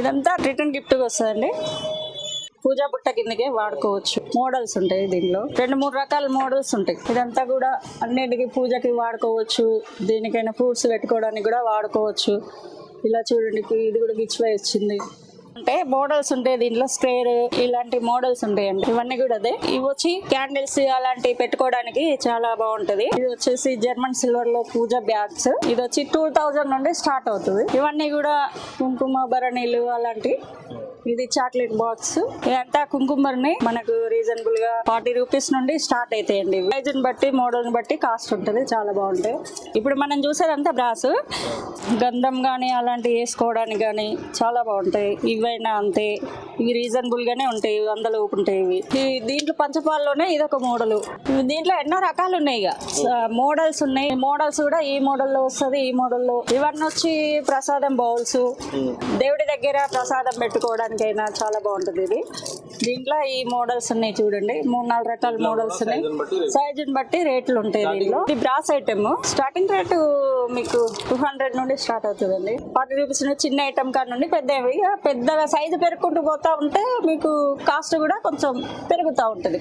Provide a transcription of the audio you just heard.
ఇదంతా return gift వస్తుందండి. పూజా బుట్ట కిందకే వాడుకోవచ్చు. మోడల్స్ ఉంటాయి దీనిలో, 2-3 రకాల మోడల్స్ ఉంటాయి. ఇదంతా కూడా అన్నిటికీ పూజకి వాడుకోవచ్చు. దేనికైనా ఫ్రూట్స్ పెట్టుకోవడానికి కూడా వాడుకోవచ్చు. ఇలా చూడండి, ఇది కూడా గిచ్చిపోయి వచ్చింది. అంటే మోడల్స్ ఉంటాయి దీంట్లో, స్క్వేర్ ఇలాంటి మోడల్స్ ఉంటాయండి. ఇవన్నీ కూడా అదే. ఇవి వచ్చి క్యాండిల్స్ అలాంటివి పెట్టుకోవడానికి చాలా బాగుంటది. ఇది వచ్చేసి జర్మన్ సిల్వర్ లో పూజ బ్యాగ్స్. ఇది వచ్చి 2000 నుండి స్టార్ట్ అవుతుంది. ఇవన్నీ కూడా కుంకుమ భరణీలు అలాంటి. ఇది చాక్లెట్ బాక్స్. ఇదంతా కుంకుమని మనకు రీజనబుల్ గా 40 రూపీస్ నుండి స్టార్ట్ అవుతాయండి. సైజ్ ని బట్టి మోడల్ ని బట్టి కాస్ట్ ఉంటది. చాలా బాగుంటాయి. ఇప్పుడు మనం చూసేదంతా బ్రాస్. గంధం గానీ అలాంటివి వేసుకోవడానికి గానీ చాలా బాగుంటాయి. ఇవైనా అంతే, ఇవి రీజనబుల్ గానే ఉంటాయి. 100 లోపు ఉంటాయి ఇవి. దీంట్లో పంచపాల్లోనే ఇదొక మోడల్. దీంట్లో ఎన్నో రకాలు ఉన్నాయి. ఇక మోడల్స్ ఉన్నాయి. మోడల్స్ కూడా ఈ మోడల్ లో వస్తుంది, ఈ మోడల్ లో. ఇవన్నీ వచ్చి ప్రసాదం బౌల్స్, దేవుడి దగ్గర ప్రసాదం పెట్టుకోవడానికి అయినా చాలా బాగుంటది ఇది. దీంట్లో ఈ మోడల్స్ ఉన్నాయి చూడండి, 3-4 రకాల మోడల్స్ ఉన్నాయి. సైజుని బట్టి రేట్లు ఉంటాయి దీంట్లో. ఇది బ్రాస్ ఐటమ్. స్టార్టింగ్ రేటు మీకు 200 నుండి స్టార్ట్ అవుతుందండి. 40 రూపీస్ నుండి చిన్న ఐటమ్ కాడ నుండి పెద్దగా సైజు పెరుగుకుంటూ పోతా ఉంటే మీకు కాస్ట్ కూడా కొంచెం పెరుగుతూ ఉంటది.